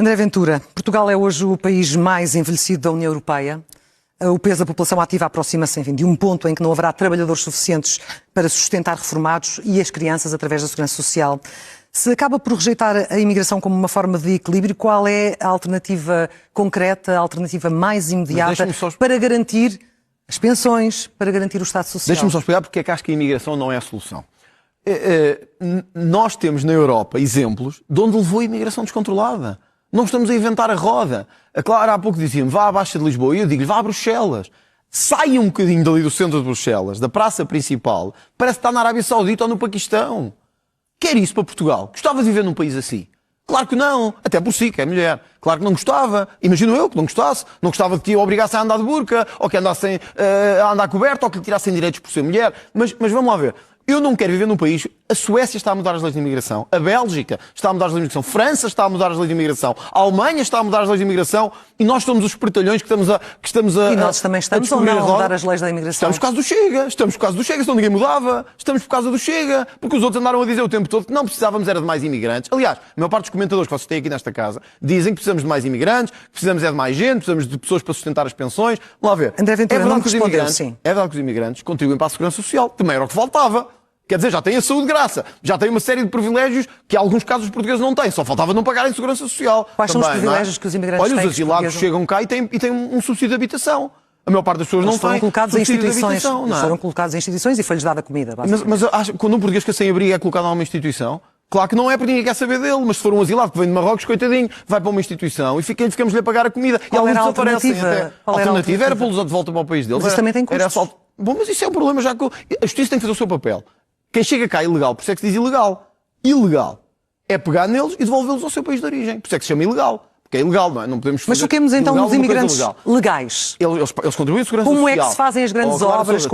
André Ventura, Portugal é hoje o país mais envelhecido da União Europeia. O peso da população ativa aproxima-se, enfim, de um ponto em que não haverá trabalhadores suficientes para sustentar reformados e as crianças através da segurança social. Se acaba por rejeitar a imigração como uma forma de equilíbrio, qual é a alternativa concreta, a alternativa mais imediata para garantir as pensões, para garantir o Estado Social? Deixa-me só explicar porque é que acho que a imigração não é a solução. Nós temos na Europa exemplos de onde levou a imigração descontrolada. Não estamos a inventar a roda. A Clara há pouco dizia-me, vá à Baixa de Lisboa. E eu digo-lhe, vá a Bruxelas. Saia um bocadinho dali do centro de Bruxelas, da praça principal, parece que está na Arábia Saudita ou no Paquistão. Quer isso para Portugal? Gostava de viver num país assim? Claro que não. Até por si, que é mulher. Claro que não gostava. Imagino eu que não gostasse. Não gostava de que o obrigassem a andar de burca, ou que andassem a andar coberto, ou que lhe tirassem direitos por ser mulher. Mas vamos lá ver. Eu não quero viver num país... A Suécia está a mudar as leis de imigração. A Bélgica está a mudar as leis de imigração. França está a mudar as leis de imigração. A Alemanha está a mudar as leis de imigração. E nós somos os espertalhões que estamos a E nós também estamos ou não a mudar as leis da imigração? Estamos por causa do Chega. Estamos por causa do Chega, senão ninguém mudava. Estamos por causa do Chega. Porque os outros andaram a dizer o tempo todo que não precisávamos era de mais imigrantes. Aliás, a maior parte dos comentadores que vocês têm aqui nesta casa dizem que precisamos de mais imigrantes, que precisamos de mais gente, precisamos de pessoas para sustentar as pensões. Vamos lá ver. André Ventura, não respondeu, sim. É verdade que os imigrantes contribuem para a segurança social. Também era o que faltava. Quer dizer, já têm a saúde de graça, já têm uma série de privilégios que, em alguns casos, os portugueses não têm. Só faltava não pagarem segurança social. Quais são os privilégios que os imigrantes têm? Olha, os asilados chegam cá e têm um subsídio de habitação. A maior parte das pessoas não tem. Foram colocados em instituições. Foram colocados em instituições e foi-lhes dada comida. Mas quando um português que é sem abrigo é colocado numa instituição, claro que não é porque ninguém quer saber dele, mas se for um asilado que vem de Marrocos, coitadinho, vai para uma instituição e ficamos-lhe a pagar a comida. Qual e era a desaparecem alternativa? A alternativa era pô-los de volta para o país deles. Mas isso também tem custos. Bom, mas isso é um problema já que a justiça tem que fazer o seu papel. Quem chega cá ilegal, por isso é que se diz ilegal. Ilegal é pegar neles e devolvê-los ao seu país de origem. Por isso é que se chama ilegal. Porque é ilegal, não é? Não podemos fazer. Mas foquemos então nos imigrantes legais. Eles contribuem à segurança social. Como é que se fazem as grandes obras?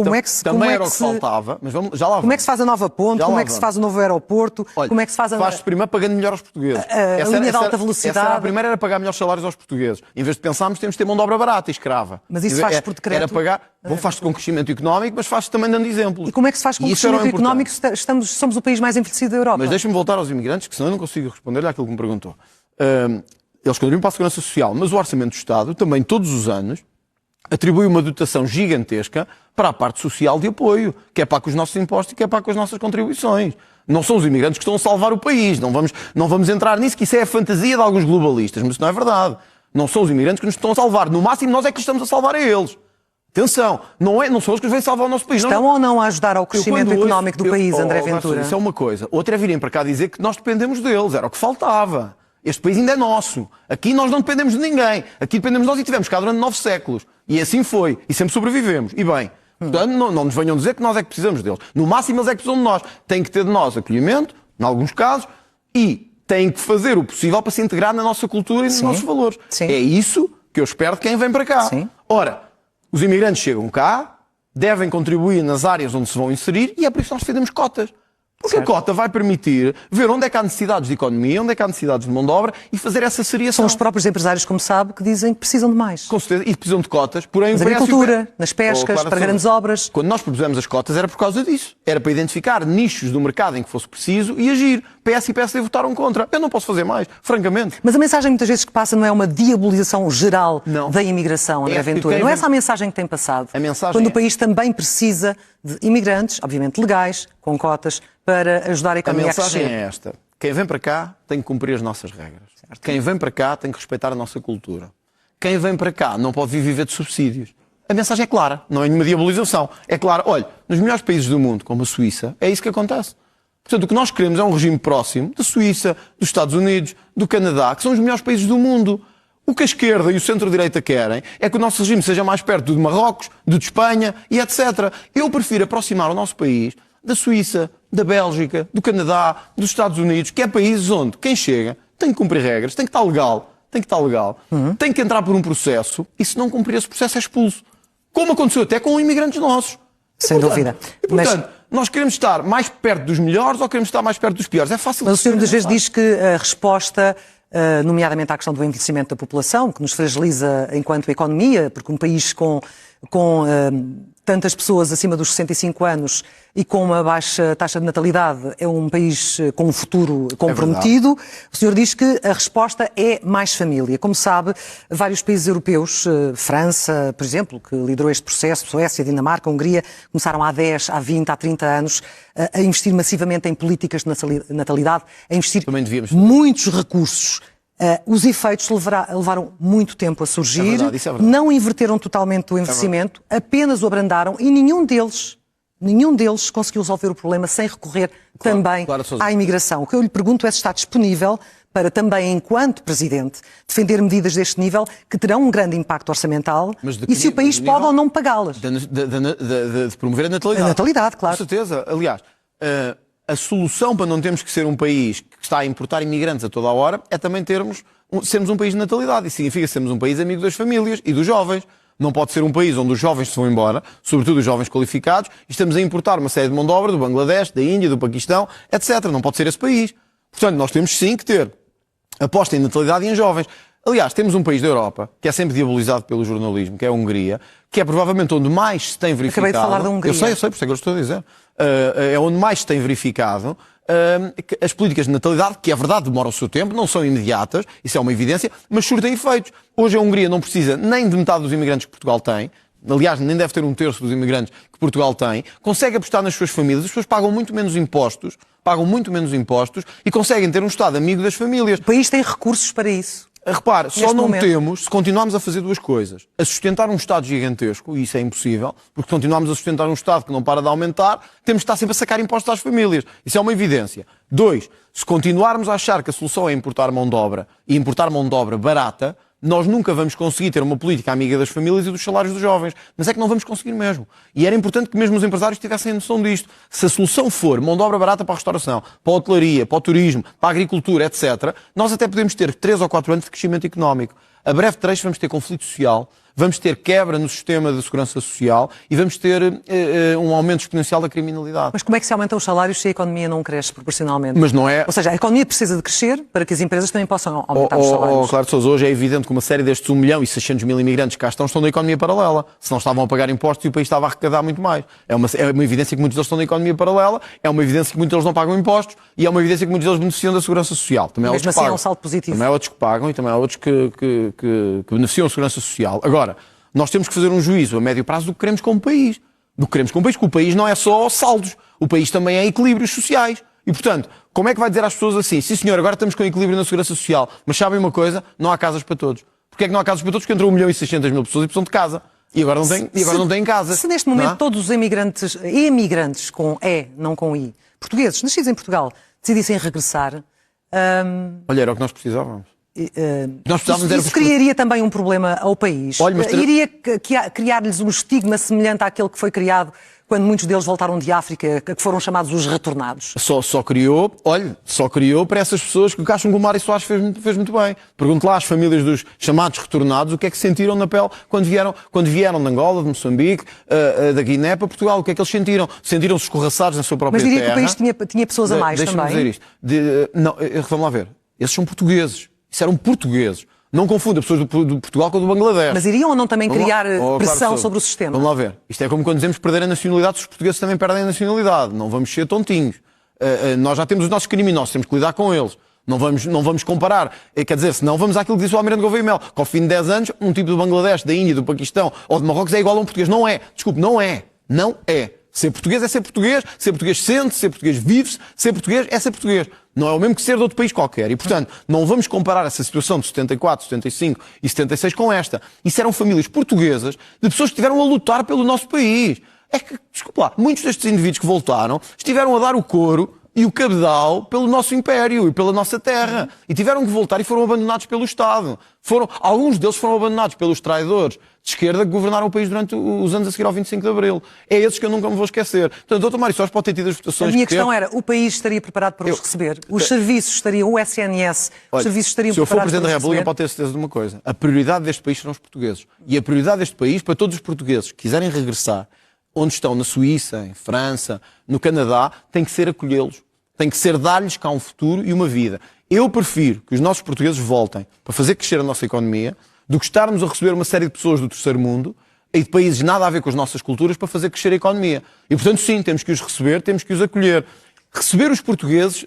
Também era o que faltava, mas já lá vamos. Como é que se faz a nova ponte? Como é que se faz o novo aeroporto? Olha, como é que se faz faz-se primeiro pagando melhor aos portugueses. A linha de alta velocidade. A primeira era pagar melhores salários aos portugueses. Em vez de pensarmos, temos de ter mão de obra barata e escrava. Mas isso faz por decreto? Era pagar. Bom, faz-se com crescimento económico, mas faz-se também dando exemplos. E como é que se faz com crescimento económico se somos o país mais envelhecido da Europa? Mas deixa-me voltar aos imigrantes, que senão eu não consigo responder-lhe àquilo que me perguntou. Eles contribuem para a segurança social, mas o Orçamento do Estado, também todos os anos, atribui uma dotação gigantesca para a parte social de apoio, que é para com os nossos impostos e que é para com as nossas contribuições. Não são os imigrantes que estão a salvar o país. Não vamos entrar nisso, que isso é a fantasia de alguns globalistas, mas isso não é verdade. Não são os imigrantes que nos estão a salvar. No máximo, nós é que estamos a salvar a eles. Atenção, não são eles que nos vêm salvar o nosso país. Estão ou não a ajudar ao crescimento económico do país, André Ventura? Isso é uma coisa. Outra é virem para cá dizer que nós dependemos deles. Era o que faltava. Este país ainda é nosso. Aqui nós não dependemos de ninguém. Aqui dependemos de nós e tivemos cá durante 9 séculos. E assim foi. E sempre sobrevivemos. E bem, portanto, não nos venham dizer que nós é que precisamos deles. No máximo, eles é que precisam de nós. Têm que ter de nós acolhimento, em alguns casos, e têm que fazer o possível para se integrar na nossa cultura e nos nossos valores. Sim. É isso que eu espero de quem vem para cá. Sim. Ora, os imigrantes chegam cá, devem contribuir nas áreas onde se vão inserir, e é por isso que nós defendemos cotas. Porque a cota vai permitir ver onde é que há necessidades de economia, onde é que há necessidades de mão de obra e fazer essa seriação. São os próprios empresários, como sabe, que dizem que precisam de mais. Com certeza, e precisam de cotas. Porém, na agricultura, nas pescas, para grandes obras. Quando nós propusemos as cotas era por causa disso. Era para identificar nichos do mercado em que fosse preciso e agir. PS e PSD votaram contra. Eu não posso fazer mais, francamente. Mas a mensagem muitas vezes que passa não é uma diabolização geral da imigração, André Ventura. Não é essa a mensagem que tem passado. A mensagem quando o país também precisa de imigrantes, obviamente legais, com cotas, para ajudar a economia a crescer. A mensagem é esta. Quem vem para cá tem que cumprir as nossas regras. Certo. Quem vem para cá tem que respeitar a nossa cultura. Quem vem para cá não pode viver de subsídios. A mensagem é clara, não é nenhuma diabolização. É clara, olha, nos melhores países do mundo, como a Suíça, é isso que acontece. Portanto, o que nós queremos é um regime próximo da Suíça, dos Estados Unidos, do Canadá, que são os melhores países do mundo. O que a esquerda e o centro-direita querem é que o nosso regime seja mais perto do de Marrocos, do de Espanha e etc. Eu prefiro aproximar o nosso país da Suíça, da Bélgica, do Canadá, dos Estados Unidos, que é países onde quem chega tem que cumprir regras, tem que estar legal, tem que entrar por um processo e se não cumprir esse processo é expulso. Como aconteceu até com imigrantes nossos. Sem dúvida. E, portanto, nós queremos estar mais perto dos melhores ou queremos estar mais perto dos piores? É fácil. Mas o senhor muitas vezes diz que a resposta, nomeadamente à questão do envelhecimento da população, que nos fragiliza enquanto economia, porque um país com com tantas pessoas acima dos 65 anos e com uma baixa taxa de natalidade, é um país com um futuro comprometido. O senhor diz que a resposta é mais família. Como sabe, vários países europeus, França, por exemplo, que liderou este processo, Suécia, Dinamarca, Hungria, começaram há 10, há 20, há 30 anos a investir massivamente em políticas de natalidade, a investir muitos recursos. Os efeitos levaram muito tempo a surgir, isso é verdade. Não inverteram totalmente o investimento, apenas o abrandaram e nenhum deles conseguiu resolver o problema sem recorrer também à imigração. O que eu lhe pergunto é se está disponível para também, enquanto Presidente, defender medidas deste nível que terão um grande impacto orçamental e se o país pode ou não pagá-las. De promover a natalidade. A natalidade, claro. Com certeza. Aliás, a solução para não termos que ser um país que está a importar imigrantes a toda a hora é também sermos um país de natalidade. Isso significa sermos um país amigo das famílias e dos jovens. Não pode ser um país onde os jovens se vão embora, sobretudo os jovens qualificados, e estamos a importar uma série de mão de obra do Bangladesh, da Índia, do Paquistão, etc. Não pode ser esse país. Portanto, nós temos sim que ter aposta em natalidade e em jovens. Aliás, temos um país da Europa, que é sempre diabolizado pelo jornalismo, que é a Hungria, que é provavelmente onde mais se tem verificado... Acabei de falar da Hungria. Eu sei, por isso é que eu estou a dizer. É onde mais se tem verificado as políticas de natalidade, que é verdade, demoram o seu tempo, não são imediatas, isso é uma evidência, mas surtem efeitos. Hoje a Hungria não precisa nem de metade dos imigrantes que Portugal tem, aliás, nem deve ter um terço dos imigrantes que Portugal tem, consegue apostar nas suas famílias, as pessoas pagam muito menos impostos e conseguem ter um Estado amigo das famílias. O país tem recursos para isso. Repare, só não temos, se continuarmos a fazer duas coisas, a sustentar um Estado gigantesco, e isso é impossível, porque continuamos a sustentar um Estado que não para de aumentar, temos de estar sempre a sacar impostos às famílias. Isso é uma evidência. 2, se continuarmos a achar que a solução é importar mão de obra, e importar mão de obra barata, nós nunca vamos conseguir ter uma política amiga das famílias e dos salários dos jovens. Mas é que não vamos conseguir mesmo. E era importante que mesmo os empresários tivessem noção disto. Se a solução for mão de obra barata para a restauração, para a hotelaria, para o turismo, para a agricultura, etc., nós até podemos ter 3 ou 4 anos de crescimento económico. A breve trecho vamos ter conflito social, vamos ter quebra no sistema de segurança social e vamos ter um aumento exponencial da criminalidade. Mas como é que se aumentam os salários se a economia não cresce proporcionalmente? Mas não é... Ou seja, a economia precisa de crescer para que as empresas também possam aumentar os salários. Claro, Sousa, hoje é evidente que uma série destes 1.600.000 imigrantes que cá estão na economia paralela. Se não estavam a pagar impostos e o país estava a arrecadar muito mais. É uma evidência que muitos deles estão na economia paralela, é uma evidência que muitos deles não pagam impostos e é uma evidência que muitos deles beneficiam da segurança social. Também mesmo assim é um salto positivo. Também há outros que pagam e também há outros que beneficiam da segurança social. Agora, nós temos que fazer um juízo a médio prazo do que queremos como país. Do que queremos como país, porque o país não é só saldos. O país também é equilíbrios sociais. E, portanto, como é que vai dizer às pessoas assim, sim senhor, agora estamos com equilíbrio na segurança social, mas sabem uma coisa, não há casas para todos. Porquê é que não há casas para todos? Porque entrou 1.600.000 pessoas e precisam de casa. E agora não têm casa. Se neste momento todos os emigrantes com E, não com I, portugueses, nascidos em Portugal, decidissem regressar... Olha, era o que nós precisávamos. Isso criaria também um problema ao país. Iria criar-lhes um estigma semelhante àquele que foi criado quando muitos deles voltaram de África, que foram chamados os retornados. Só criou para essas pessoas que acham que o Mário Soares fez muito bem. Pergunte lá às famílias dos chamados retornados o que é que sentiram na pele quando vieram de Angola, de Moçambique, da Guiné para Portugal. O que é que eles sentiram? Sentiram-se escorraçados na sua própria terra. Mas diria que o país tinha pessoas a mais também. Deixa-me dizer isto. Não, vamos lá ver. Esses são portugueses. Isso eram portugueses. Não confunda pessoas do Portugal com o do Bangladesh. Mas iriam ou não também criar pressão sobre o sistema? Vamos lá ver. Isto é como quando dizemos perder a nacionalidade, os portugueses também perdem a nacionalidade. Não vamos ser tontinhos. Nós já temos os nossos criminosos, temos que lidar com eles. Não vamos comparar. Quer dizer, senão vamos àquilo que disse o Almirante Gouveia Mel, que ao fim de 10 anos, um tipo do Bangladesh, da Índia, do Paquistão ou de Marrocos é igual a um português. Não é. Desculpe, não é. Não é. Ser português é ser português sente-se, ser português vive-se, ser português é ser português. Não é o mesmo que ser de outro país qualquer. E, portanto, não vamos comparar essa situação de 74, 75 e 76 com esta. Isso eram famílias portuguesas de pessoas que estiveram a lutar pelo nosso país. É que, desculpa lá, muitos destes indivíduos que voltaram estiveram a dar o couro e o cabedal pelo nosso império e pela nossa terra. E tiveram que voltar e foram abandonados pelo Estado. Alguns deles foram abandonados pelos traidores de esquerda que governaram o país durante os anos a seguir ao 25 de Abril. É esses que eu nunca me vou esquecer. Portanto, o Dr. Mário Soares pode ter tido as votações A minha questão era, o país estaria preparado para os receber? Os serviços estariam, o SNS, os serviços estariam preparados para os receber? Se eu for Presidente da República, pode ter certeza de uma coisa. A prioridade deste país serão os portugueses. E a prioridade deste país, para todos os portugueses que quiserem regressar, onde estão, na Suíça, em França, no Canadá, tem que ser acolhê-los. Tem que ser dar-lhes cá um futuro e uma vida. Eu prefiro que os nossos portugueses voltem para fazer crescer a nossa economia do que estarmos a receber uma série de pessoas do terceiro mundo e de países nada a ver com as nossas culturas para fazer crescer a economia. E, portanto, sim, temos que os receber, temos que os acolher. Receber os portugueses,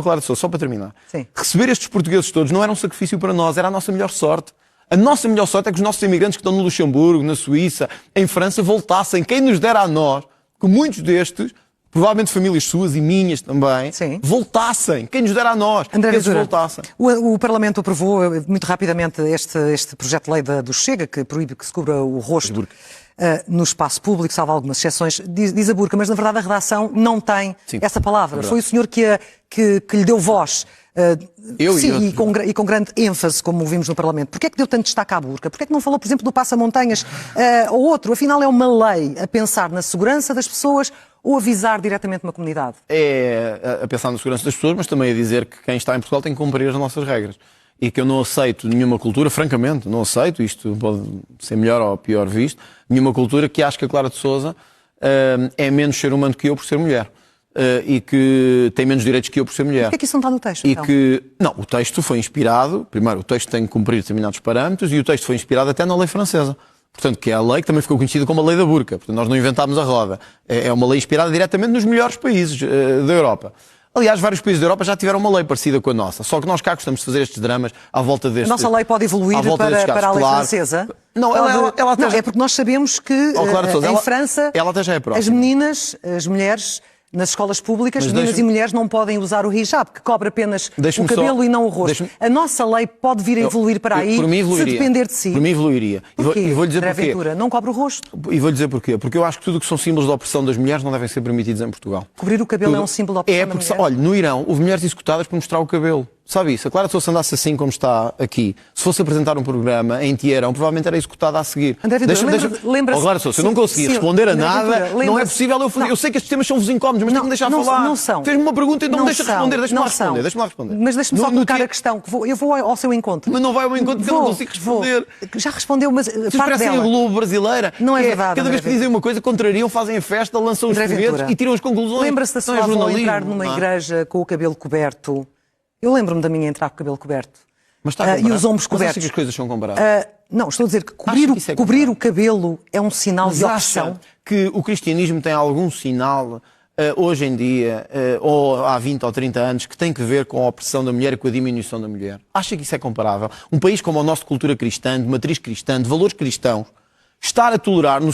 Clara de Sousa, só para terminar, Sim. Receber estes portugueses todos não era um sacrifício para nós, era a nossa melhor sorte. A nossa melhor sorte é que os nossos imigrantes que estão no Luxemburgo, na Suíça, em França, voltassem. Quem nos dera a nós, que muitos destes, provavelmente famílias suas e minhas também, Sim. voltassem. Quem nos dera a nós, André que eles Ventura, voltassem. o Parlamento aprovou muito rapidamente este projeto de lei do Chega, que proíbe que se cubra o rosto no espaço público, salvo algumas exceções, diz a burca, mas na verdade a redação não tem essa palavra. Foi o senhor que lhe deu voz. Sim, e com grande ênfase, como vimos no Parlamento. Porquê é que deu tanto destaque à burca? Porquê é que não falou, por exemplo, do passamontanhas ou outro? Afinal, é uma lei a pensar na segurança das pessoas ou a visar diretamente uma comunidade? É a pensar na segurança das pessoas, mas também a dizer que quem está em Portugal tem que cumprir as nossas regras. E que eu não aceito nenhuma cultura, francamente, não aceito, isto pode ser melhor ou pior visto, nenhuma cultura que ache que a Clara de Sousa é menos ser humano que eu por ser mulher. E que tem menos direitos que eu por ser mulher. Porquê é que isso não está no texto? E que, não, o texto foi inspirado, primeiro, o texto tem que cumprir determinados parâmetros e o texto foi inspirado até na lei francesa. Portanto, que é a lei que também ficou conhecida como a lei da burca. Portanto, nós não inventámos a roda. É uma lei inspirada diretamente nos melhores países da Europa. Aliás, vários países da Europa já tiveram uma lei parecida com a nossa. Só que nós cá gostamos de fazer estes dramas à volta destes. A nossa lei pode evoluir para a lei francesa? Não, ela até já... é porque nós sabemos que em França ela até já é próxima. As meninas, as mulheres, nas escolas públicas, meninas e mulheres não podem usar o hijab, que cobre apenas o cabelo e não o rosto. A nossa lei pode vir a evoluir para aí, se depender de si. Por mim evoluiria. E vou dizer porquê. Ventura, não cobre o rosto. E vou dizer porquê. Porque eu acho que tudo que são símbolos de opressão das mulheres não devem ser permitidos em Portugal. Cobrir o cabelo é um símbolo de opressão da mulher? Olha, no Irão houve mulheres executadas por mostrar o cabelo. Sabe isso? A Clara de Sousa andasse assim como está aqui. Se fosse apresentar um programa em Teherão, provavelmente era executada a seguir. André Ventura, lembra-se... Clara de Sousa, eu não consegui responder a nada, não é possível eu sei que estes temas são-vos incómodos, mas tenho que me deixar falar. Não são. Fez-me uma pergunta e não me deixa responder. Deixa-me lá responder. Mas deixe-me só colocar a questão, que eu vou ao seu encontro. Mas não vai ao meu encontro porque eu não consigo responder. Já respondeu, mas vocês parecem a Globo brasileira. Não é verdade. Cada vez que dizem uma coisa, contrariam, fazem a festa, lançam os foguetes e tiram as conclusões. Lembra-se da sua avó entrar numa igreja com o cabelo coberto? Eu lembro-me da minha entrar com o cabelo coberto. Mas está e os ombros cobertos. Mas acha que as coisas são comparáveis? Não, estou a dizer que cobrir o cabelo é um sinal de opressão. Acha que o cristianismo tem algum sinal, hoje em dia, ou há 20 ou 30 anos, que tem que ver com a opressão da mulher e com a diminuição da mulher? Acha que isso é comparável? Um país como o nosso de cultura cristã, de matriz cristã, de valores cristãos, estar a tolerar no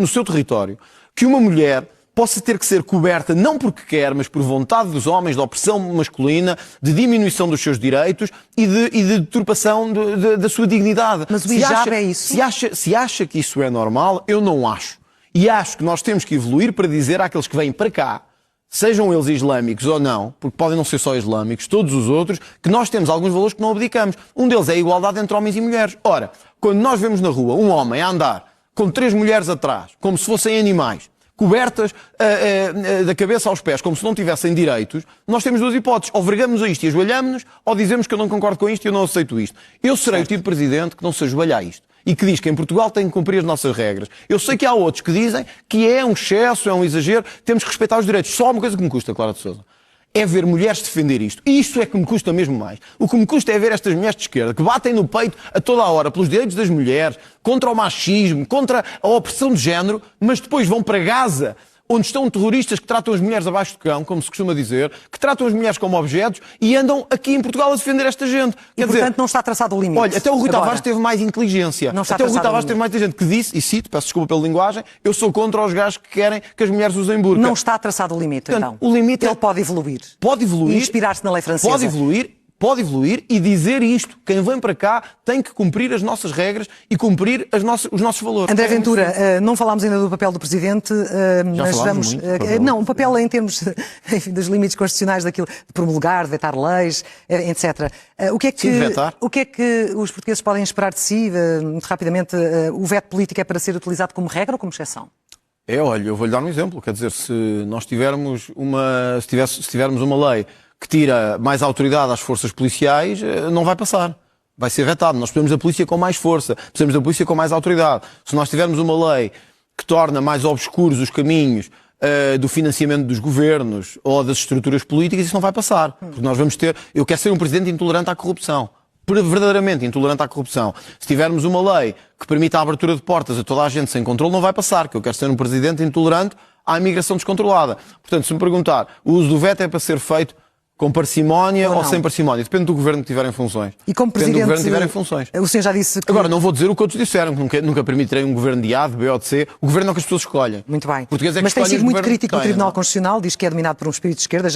seu território que uma mulher possa ter que ser coberta não porque quer, mas por vontade dos homens, de opressão masculina, de diminuição dos seus direitos e de deturpação da sua dignidade. Mas o hijab é isso? Se acha que isso é normal, eu não acho. E acho que nós temos que evoluir para dizer àqueles que vêm para cá, sejam eles islâmicos ou não, porque podem não ser só islâmicos, todos os outros, que nós temos alguns valores que não abdicamos. Um deles é a igualdade entre homens e mulheres. Ora, quando nós vemos na rua um homem a andar com 3 mulheres atrás, como se fossem animais, cobertas da cabeça aos pés, como se não tivessem direitos, nós temos 2 hipóteses. Ou vergamos a isto e ajoelhamos-nos, ou dizemos que eu não concordo com isto e eu não aceito isto. Eu serei o tipo de presidente que não se ajoelha a isto. E que diz que em Portugal tem que cumprir as nossas regras. Eu sei que há outros que dizem que é um excesso, é um exagero, temos que respeitar os direitos. Só há uma coisa que me custa, Clara de Sousa, é ver mulheres defender isto. E isso é que me custa mesmo mais. O que me custa é ver estas mulheres de esquerda que batem no peito a toda a hora pelos direitos das mulheres, contra o machismo, contra a opressão de género, mas depois vão para Gaza, onde estão terroristas que tratam as mulheres abaixo de cão, como se costuma dizer, que tratam as mulheres como objetos e andam aqui em Portugal a defender esta gente. Portanto, não está traçado o limite. Olha, até o Rui Tavares teve mais inteligência. Até o Rui Tavares teve mais inteligência que disse, e cito, peço desculpa pela linguagem, eu sou contra os gajos que querem que as mulheres usem burca. Não está traçado o limite, portanto, então. O limite ele pode evoluir. Pode evoluir. E inspirar-se na lei francesa. Pode evoluir e dizer isto. Quem vem para cá tem que cumprir as nossas regras e cumprir os nossos valores. André Ventura, não falámos ainda do papel do Presidente, mas vamos... Não, o papel em termos enfim, dos limites constitucionais daquilo de promulgar, de vetar leis, etc. O que é que os portugueses podem esperar de si, muito rapidamente? O veto político é para ser utilizado como regra ou como exceção? Olha, eu vou-lhe dar um exemplo. Quer dizer, se nós tivermos uma lei que tira mais autoridade às forças policiais, não vai passar. Vai ser vetado. Nós precisamos da polícia com mais força, precisamos da polícia com mais autoridade. Se nós tivermos uma lei que torna mais obscuros os caminhos do financiamento dos governos ou das estruturas políticas, isso não vai passar. Porque nós vamos ter... Eu quero ser um presidente intolerante à corrupção. verdadeiramente intolerante à corrupção, se tivermos uma lei que permita a abertura de portas a toda a gente sem controle, não vai passar, que eu quero ser um presidente intolerante à imigração descontrolada. Portanto, se me perguntar, o uso do veto é para ser feito com parcimónia ou sem parcimónia? Depende do governo que tiver em funções. E como Depende do presidente, governo que tiver em funções. O senhor já disse que... Agora, não vou dizer o que outros disseram, que nunca permitirei um governo de A, de B ou de C. O governo é o que as pessoas escolhem. Muito bem. Mas tem sido muito crítico do Tribunal Constitucional, diz que é dominado por um espírito de esquerda,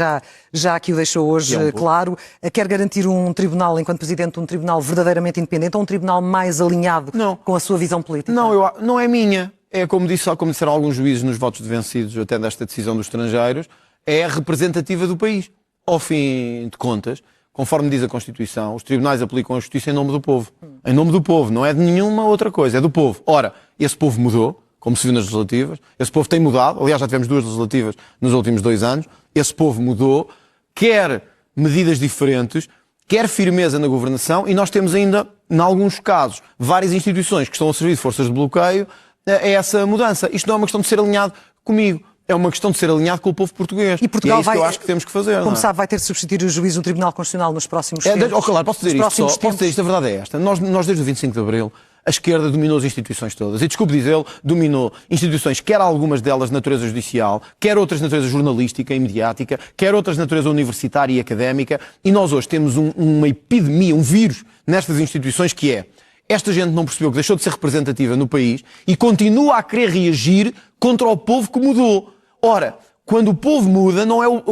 já aqui o deixou hoje claro. Quer garantir um tribunal, enquanto presidente, um tribunal verdadeiramente independente ou um tribunal mais alinhado com a sua visão política? Não, não é minha. É como disseram alguns juízes nos votos de vencidos, até desta decisão dos estrangeiros, é representativa do país. Ao fim de contas, conforme diz a Constituição, os tribunais aplicam a justiça em nome do povo. Em nome do povo, não é de nenhuma outra coisa, é do povo. Ora, esse povo mudou, como se viu nas legislativas, esse povo tem mudado, aliás já tivemos 2 legislativas nos últimos 2 anos, esse povo mudou, quer medidas diferentes, quer firmeza na governação, e nós temos ainda, em alguns casos, várias instituições que estão a servir de forças de bloqueio a essa mudança. Isto não é uma questão de ser alinhado comigo. É uma questão de ser alinhado com o povo português. E Portugal é isso que eu acho que temos que fazer. Como sabe, vai ter de substituir os juízes do Tribunal Constitucional nos próximos tempos. Claro, posso dizer isto só. Posso dizer isto, a verdade é esta. Nós desde o 25 de Abril, a esquerda dominou as instituições todas. E, desculpe dizê-lo, dominou instituições, quer algumas delas de natureza judicial, quer outras de natureza jornalística e mediática, quer outras de natureza universitária e académica. E nós hoje temos uma epidemia, um vírus nestas instituições que é: esta gente não percebeu que deixou de ser representativa no país e continua a querer reagir contra o povo que mudou. Ora, quando o povo muda,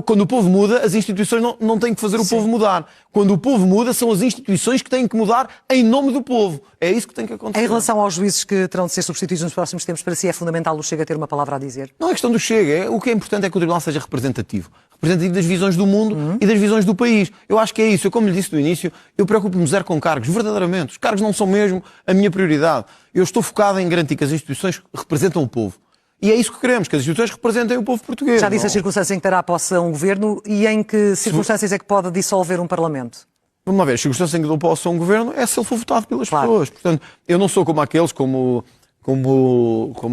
quando o povo muda, as instituições não têm que fazer o povo mudar. Quando o povo muda, são as instituições que têm que mudar em nome do povo. É isso que tem que acontecer. Em relação aos juízes que terão de ser substituídos nos próximos tempos, para si é fundamental o Chega ter uma palavra a dizer? Não é questão do Chega. O que é importante é que o Tribunal seja representativo. Representativo das visões do mundo e das visões do país. Eu acho que é isso. Eu, como lhe disse no início, eu preocupo-me zero com cargos, verdadeiramente. Os cargos não são mesmo a minha prioridade. Eu estou focado em garantir que as instituições representam o povo. E é isso que queremos, que as instituições representem o povo português. Já disse as circunstâncias em que terá posse a um governo e em que circunstâncias é que pode dissolver um Parlamento? Vamos lá ver, as circunstâncias em que dou posse a um governo é se ele for votado pelas pessoas. Portanto, eu não sou como aqueles, como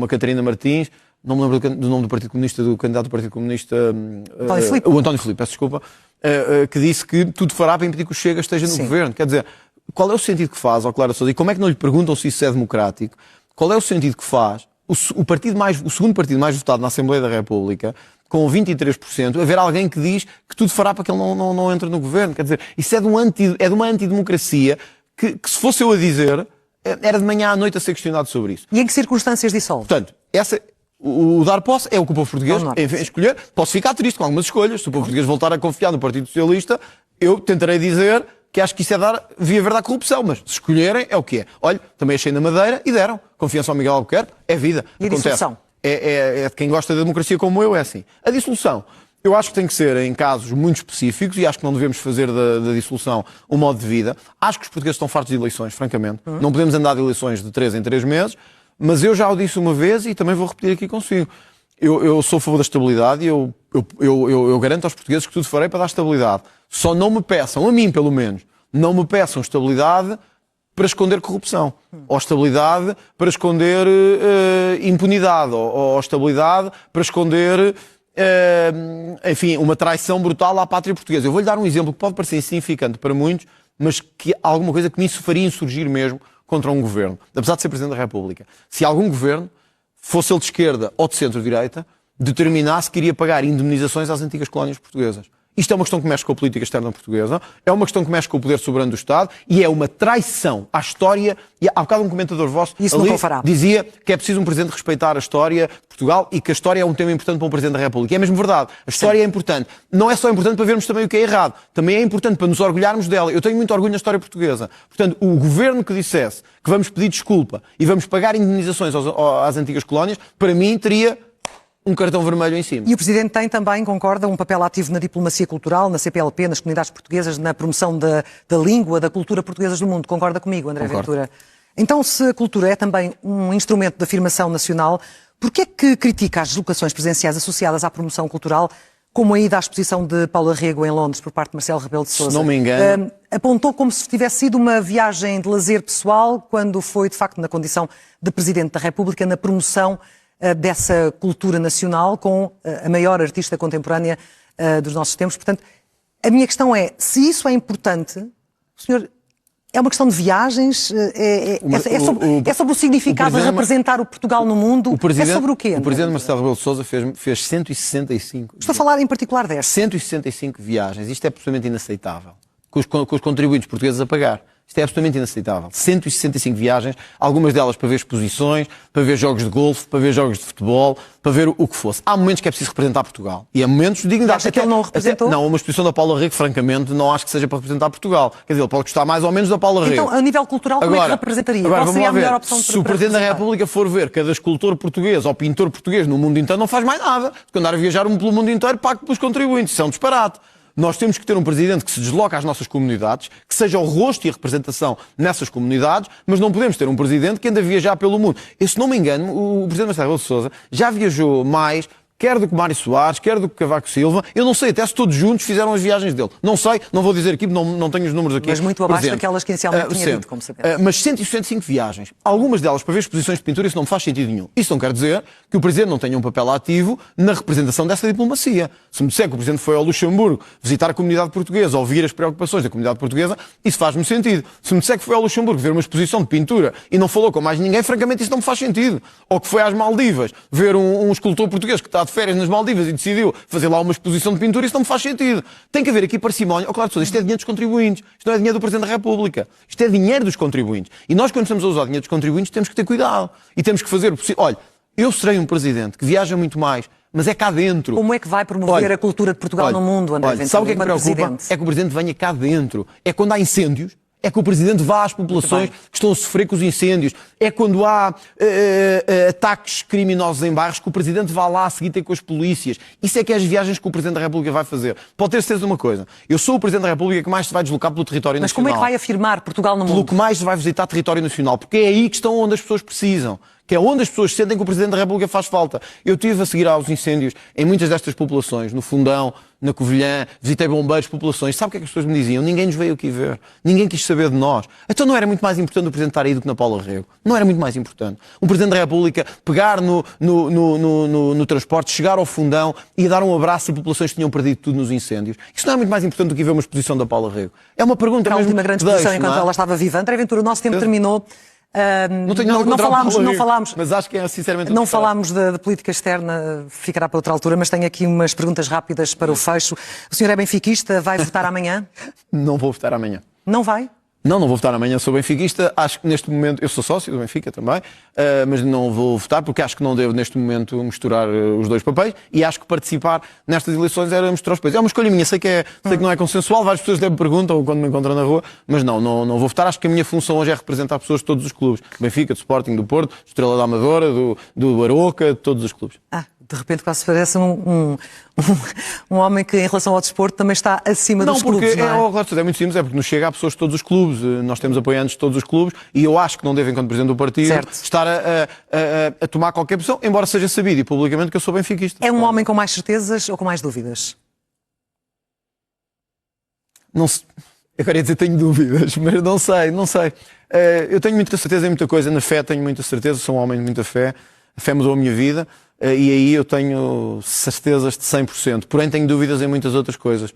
a Catarina Martins, não me lembro do nome do Partido Comunista, do candidato do Partido Comunista, o António Filipe, peço desculpa, que disse que tudo fará para impedir que o Chega esteja no governo. Quer dizer, qual é o sentido que faz ao Clara Sousa? E como é que não lhe perguntam se isso é democrático? Qual é o sentido que faz o segundo partido mais votado na Assembleia da República, com 23%, haver alguém que diz que tudo fará para que ele não entre no governo? Quer dizer, isso é de uma antidemocracia que se fosse eu a dizer, era de manhã à noite a ser questionado sobre isso. E em que circunstâncias dissolve? Portanto, o dar posse é o que o povo português, enfim, escolher. Posso ficar triste com algumas escolhas. Se o povo português voltar a confiar no Partido Socialista, eu tentarei dizer que acho que isso é dar via verde à corrupção, mas se escolherem é o que é. Olha, também achei na Madeira e deram. Confiança ao Miguel Albuquerque, é vida. E a dissolução? É de quem gosta da democracia como eu, é assim. A dissolução, eu acho que tem que ser em casos muito específicos e acho que não devemos fazer da dissolução um modo de vida. Acho que os portugueses estão fartos de eleições, francamente. Não podemos andar de eleições de 3 em 3 meses, mas eu já o disse uma vez e também vou repetir aqui consigo. Eu sou a favor da estabilidade e eu garanto aos portugueses que tudo farei para dar estabilidade. Só não me peçam, a mim pelo menos, não me peçam estabilidade para esconder corrupção, ou estabilidade para esconder impunidade, ou estabilidade para esconder, enfim, uma traição brutal à pátria portuguesa. Eu vou-lhe dar um exemplo que pode parecer insignificante para muitos, mas que é alguma coisa que me faria insurgir mesmo contra um governo, apesar de ser Presidente da República. Se algum governo, fosse ele de esquerda ou de centro-direita, determinasse que iria pagar indemnizações às antigas colónias portuguesas. Isto é uma questão que mexe com a política externa portuguesa, é uma questão que mexe com o poder soberano do Estado e é uma traição à história. E há bocado um comentador vosso ali dizia que é preciso um Presidente respeitar a história de Portugal e que a história é um tema importante para um Presidente da República. E é mesmo verdade. A história é importante. Não é só importante para vermos também o que é errado. Também é importante para nos orgulharmos dela. Eu tenho muito orgulho na história portuguesa. Portanto, o governo que dissesse que vamos pedir desculpa e vamos pagar indemnizações às antigas colónias, para mim teria um cartão vermelho em cima. E o Presidente tem também, concorda, um papel ativo na diplomacia cultural, na CPLP, nas comunidades portuguesas, na promoção da língua, da cultura portuguesas do mundo. Concorda comigo, André Ventura? Então, se a cultura é também um instrumento de afirmação nacional, porquê é que critica as deslocações presidenciais associadas à promoção cultural, como a ida à exposição de Paula Rego em Londres por parte de Marcelo Rebelo de Sousa? Se não me engano... Apontou como se tivesse sido uma viagem de lazer pessoal, quando foi, de facto, na condição de Presidente da República, na promoção dessa cultura nacional com a maior artista contemporânea dos nossos tempos. Portanto, a minha questão é, se isso é importante, o senhor É uma questão de viagens? É sobre o significado de representar o Portugal no mundo? É sobre o quê? O Presidente Marcelo Rebelo de Sousa fez 165. Estou a falar em particular desta. 165 viagens. Isto é absolutamente inaceitável. Com os contribuintes portugueses a pagar. Isto é absolutamente inaceitável. 165 viagens, algumas delas para ver exposições, para ver jogos de golfe, para ver jogos de futebol, para ver o que fosse. Há momentos que é preciso representar Portugal. E há momentos de dignidade. Acha que ele não o representou? Não, uma exposição da Paula Rego, francamente, não acho que seja para representar Portugal. Quer dizer, ele pode gostar mais ou menos da Paula Rego. Então, a nível cultural, como é que representaria? Qual seria a melhor opção Se o Presidente da República for ver cada escultor português ou pintor português no mundo inteiro, não faz mais nada. Porque andar a viajar pelo mundo inteiro, pago pelos contribuintes. Isso é um disparate. Nós temos que ter um Presidente que se desloca às nossas comunidades, que seja o rosto e a representação nessas comunidades, mas não podemos ter um Presidente que anda a viajar pelo mundo. E, se não me engano, o Presidente Marcelo Rebelo de Sousa já viajou mais, quer do que Mário Soares, quer do que Cavaco Silva. Eu não sei até se todos juntos fizeram as viagens dele. Não sei, não vou dizer aqui, não tenho os números aqui. Mas muito abaixo daquelas que inicialmente tinha dito, como sabemos. Mas 165 viagens. Algumas delas para ver exposições de pintura, isso não me faz sentido nenhum. Isso não quer dizer que o Presidente não tenha um papel ativo na representação dessa diplomacia. Se me disser que o Presidente foi ao Luxemburgo visitar a comunidade portuguesa, ouvir as preocupações da comunidade portuguesa, isso faz-me sentido. Se me disser que foi ao Luxemburgo ver uma exposição de pintura e não falou com mais ninguém, francamente isso não me faz sentido. Ou que foi às Maldivas ver um escultor português que está de férias nas Maldivas e decidiu fazer lá uma exposição de pintura, isso não me faz sentido. Tem que haver aqui parcimónia. Claro, isto é dinheiro dos contribuintes. Isto não é dinheiro do Presidente da República. Isto é dinheiro dos contribuintes. E nós, quando estamos a usar dinheiro dos contribuintes, temos que ter cuidado. E temos que fazer o possível. Olha, eu serei um Presidente que viaja muito mais, mas é cá dentro. Como é que vai promover a cultura de Portugal no mundo, André? Sabe o que é que me preocupa? É que o Presidente venha cá dentro. É quando há incêndios. É que o Presidente vá às populações que estão a sofrer com os incêndios. É quando há ataques criminosos em bairros que o Presidente vá lá a seguir ter com as polícias. Isso é que é as viagens que o Presidente da República vai fazer. Pode ter certeza de uma coisa. Eu sou o Presidente da República que mais se vai deslocar pelo território nacional. Mas como é que vai afirmar Portugal no mundo? Pelo que mais se vai visitar território nacional. Porque é aí que estão onde as pessoas precisam. Que é onde as pessoas sentem que o Presidente da República faz falta. Eu estive a seguir aos incêndios em muitas destas populações, no Fundão, na Covilhã, visitei bombeiros, populações. Sabe o que é que as pessoas me diziam? Ninguém nos veio aqui ver. Ninguém quis saber de nós. Então não era muito mais importante o Presidente estar aí do que na Paula Rego? Não era muito mais importante. Um Presidente da República pegar no transporte, chegar ao Fundão e dar um abraço a populações que tinham perdido tudo nos incêndios. Isso não é muito mais importante do que ver uma exposição da Paula Rego? É uma pergunta a mesmo. Última grande exposição enquanto ela estava viva. André Ventura, o nosso tempo terminou. Não tenho nada contra não falámos, mas acho que é sinceramente não falámos de política externa, ficará para outra altura, mas tenho aqui umas perguntas rápidas para o fecho. O senhor é benfiquista, vai votar amanhã? Não vou votar amanhã. Não vai? Não vou votar amanhã, sou benfiquista. Acho que neste momento, eu sou sócio do Benfica também, mas não vou votar porque acho que não devo neste momento misturar os dois papéis e acho que participar nestas eleições era misturar os papéis. É uma escolha minha, sei que não é consensual, várias pessoas até me perguntam quando me encontram na rua, mas não vou votar. Acho que a minha função hoje é representar pessoas de todos os clubes. Benfica, do Sporting, do Porto, Estrela da Amadora, do Aroca, de todos os clubes. De repente quase parece um homem que, em relação ao desporto, também está acima dos clubes, não é? É muito simples, é porque nos chega a pessoas de todos os clubes. Nós temos apoiantes de todos os clubes e eu acho que não devo, enquanto Presidente do partido, estar a tomar qualquer posição, embora seja sabido e publicamente que eu sou benfiquista. É um homem com mais certezas ou com mais dúvidas? Não sei. Agora ia dizer tenho dúvidas, mas não sei. Eu tenho muita certeza em muita coisa. Na fé tenho muita certeza, sou um homem de muita fé. A fé mudou a minha vida e aí eu tenho certezas de 100%. Porém tenho dúvidas em muitas outras coisas.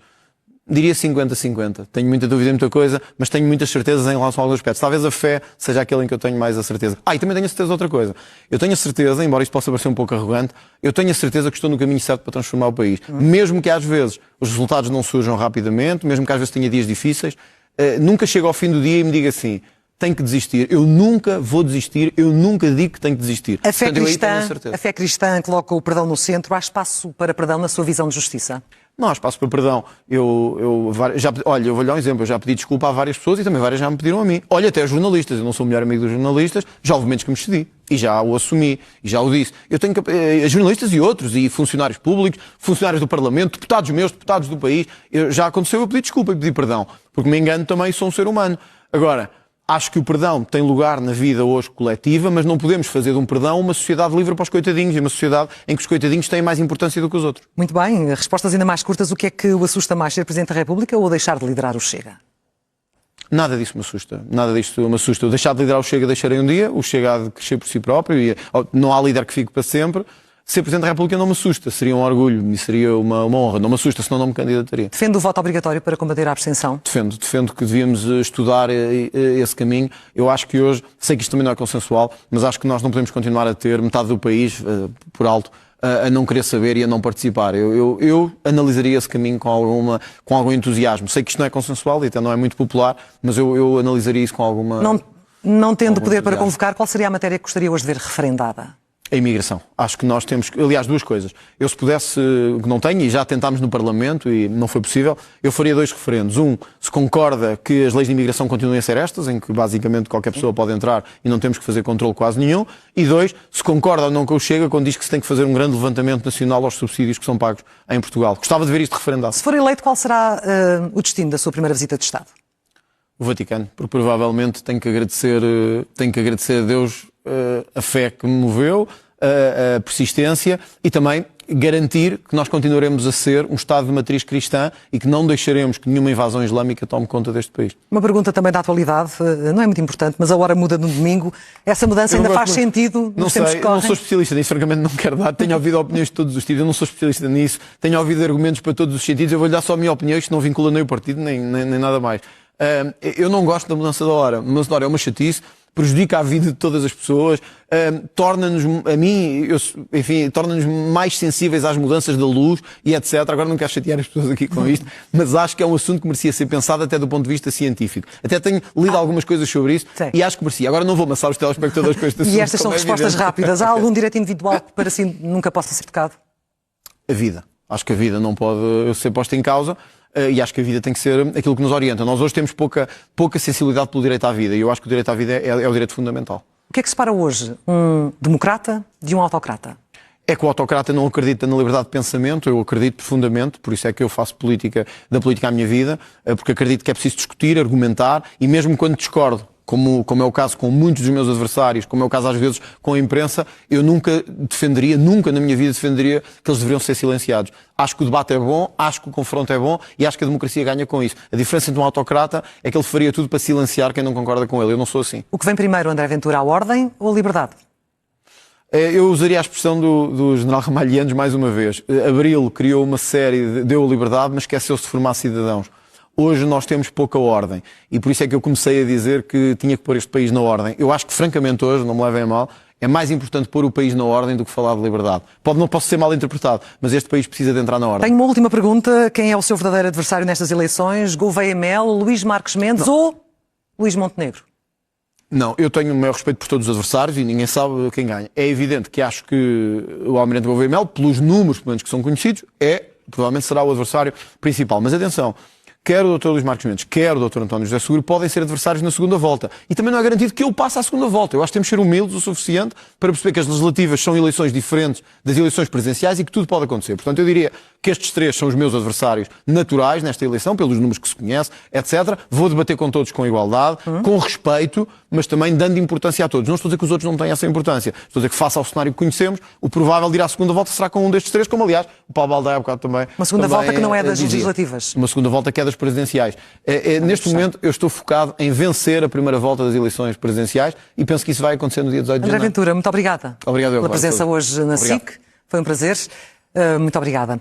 Diria 50-50. Tenho muita dúvida em muita coisa, mas tenho muitas certezas em relação a alguns aspectos. Talvez a fé seja aquele em que eu tenho mais a certeza. E também tenho a certeza de outra coisa. Eu tenho a certeza, embora isto possa parecer um pouco arrogante, eu tenho a certeza que estou no caminho certo para transformar o país. Mesmo que às vezes os resultados não surjam rapidamente, mesmo que às vezes tenha dias difíceis, nunca chego ao fim do dia e me diga assim: tenho que desistir. Eu nunca vou desistir, eu nunca digo que tenho que desistir. A fé cristã coloca o perdão no centro. Há espaço para perdão na sua visão de justiça? Não há espaço para perdão. Eu vou-lhe dar um exemplo. Eu já pedi desculpa a várias pessoas e também várias já me pediram a mim. Olha, até jornalistas. Eu não sou o melhor amigo dos jornalistas. Já houve momentos que me excedi. E já o assumi. E já o disse. Eu tenho jornalistas e outros. E funcionários públicos, funcionários do Parlamento, deputados meus, deputados do país. Já aconteceu eu pedir desculpa e pedir perdão. Porque me engano também e sou um ser humano. Agora, acho que o perdão tem lugar na vida hoje coletiva, mas não podemos fazer de um perdão uma sociedade livre para os coitadinhos e uma sociedade em que os coitadinhos têm mais importância do que os outros. Muito bem. Respostas ainda mais curtas. O que é que o assusta mais, ser Presidente da República ou deixar de liderar o Chega? Nada disso me assusta. Nada disto me assusta. Eu deixar de liderar o Chega deixarei um dia. O Chega há de crescer por si próprio e não há líder que fique para sempre. ser Presidente da República não me assusta, seria um orgulho e seria uma honra. Não me assusta, senão não me candidataria. Defende o voto obrigatório para combater a abstenção? Defendo que devíamos estudar esse caminho. Eu acho que hoje, sei que isto também não é consensual, mas acho que nós não podemos continuar a ter metade do país, por alto, a não querer saber e a não participar. Eu analisaria esse caminho com algum entusiasmo. Sei que isto não é consensual e até não é muito popular, mas eu analisaria isso com alguma... Não tendo poder para convocar, qual seria a matéria que gostaria hoje de ver referendada? A imigração. Acho que nós temos, aliás, duas coisas. Eu, se pudesse, que não tenho, e já tentámos no Parlamento e não foi possível, eu faria 2 referendos. Um, se concorda que as leis de imigração continuem a ser estas, em que basicamente qualquer pessoa pode entrar e não temos que fazer controle quase nenhum. E 2, se concorda ou não com o Chega quando diz que se tem que fazer um grande levantamento nacional aos subsídios que são pagos em Portugal. Gostava de ver isto referendado. Se for eleito, qual será o destino da sua primeira visita de Estado? O Vaticano, porque provavelmente tenho que agradecer a Deus a fé que me moveu, a persistência e também garantir que nós continuaremos a ser um Estado de matriz cristã e que não deixaremos que nenhuma invasão islâmica tome conta deste país. Uma pergunta também da atualidade, não é muito importante, mas a hora muda no domingo. Essa mudança ainda faz sentido nos tempos que correm? Não sou especialista nisso, francamente não quero dar. Tenho ouvido opiniões de todos os tipos, eu não sou especialista nisso. Tenho ouvido argumentos para todos os sentidos. Eu vou-lhe dar só a minha opinião, isto não vincula nem o partido, nem nada mais. Eu não gosto da mudança da hora. A mudança da hora é uma chatice, prejudica a vida de todas as pessoas, torna-nos, a mim, enfim, torna-nos mais sensíveis às mudanças da luz e etc. Agora não quero chatear as pessoas aqui com isto, mas acho que é um assunto que merecia ser pensado até do ponto de vista científico. Até tenho lido algumas coisas sobre isso. Sim. E acho que merecia. Agora não vou amassar os telespectadores com este assunto. E estas são respostas rápidas. Há algum direito individual que para si nunca possa ser tocado? A vida. Acho que a vida não pode ser posta em causa. E acho que a vida tem que ser aquilo que nos orienta. Nós hoje temos pouca sensibilidade pelo direito à vida e eu acho que o direito à vida é o direito fundamental. O que é que separa hoje um democrata de um autocrata? É que o autocrata não acredita na liberdade de pensamento, eu acredito profundamente, por isso é que eu faço da política à minha vida, porque acredito que é preciso discutir, argumentar e mesmo quando discordo, como é o caso com muitos dos meus adversários, como é o caso às vezes com a imprensa, eu nunca na minha vida defenderia que eles deveriam ser silenciados. Acho que o debate é bom, acho que o confronto é bom e acho que a democracia ganha com isso. A diferença entre um autocrata é que ele faria tudo para silenciar quem não concorda com ele. Eu não sou assim. O que vem primeiro, André Ventura, a ordem ou a liberdade? Eu usaria a expressão do general Ramalhianos mais uma vez. Abril criou uma série, deu a liberdade, mas esqueceu-se de formar cidadãos. Hoje nós temos pouca ordem e por isso é que eu comecei a dizer que tinha que pôr este país na ordem. Eu acho que, francamente, hoje, não me levem a mal, é mais importante pôr o país na ordem do que falar de liberdade. Não posso ser mal interpretado, mas este país precisa de entrar na ordem. Tenho uma última pergunta. Quem é o seu verdadeiro adversário nestas eleições? Gouveia Mel, Luís Marques Mendes ou Luís Montenegro? Não, eu tenho o maior respeito por todos os adversários e ninguém sabe quem ganha. É evidente que acho que o Almirante Gouveia Mel, pelos números pelo menos que são conhecidos, provavelmente será o adversário principal. Mas atenção, quer o Dr. Luís Marques Mendes, quer o Dr. António José Seguro podem ser adversários na segunda volta. E também não é garantido que eu passe à segunda volta. Eu acho que temos que ser humildes o suficiente para perceber que as legislativas são eleições diferentes das eleições presidenciais e que tudo pode acontecer. Portanto, eu diria que estes 3 são os meus adversários naturais nesta eleição, pelos números que se conhece, etc. Vou debater com todos com igualdade, com respeito, mas também dando importância a todos. Não estou a dizer que os outros não têm essa importância. Estou a dizer que, face ao cenário que conhecemos, o provável de ir à segunda volta será com um destes 3, como aliás o Paulo Baldaia há bocado também. Uma segunda volta que não é das legislativas. Uma segunda volta que é das presidenciais. Neste momento eu estou focado em vencer a primeira volta das eleições presidenciais e penso que isso vai acontecer no dia 18 de janeiro. André Ventura, muito obrigada. Obrigado pela presença hoje na SIC. Foi um prazer. Muito obrigada.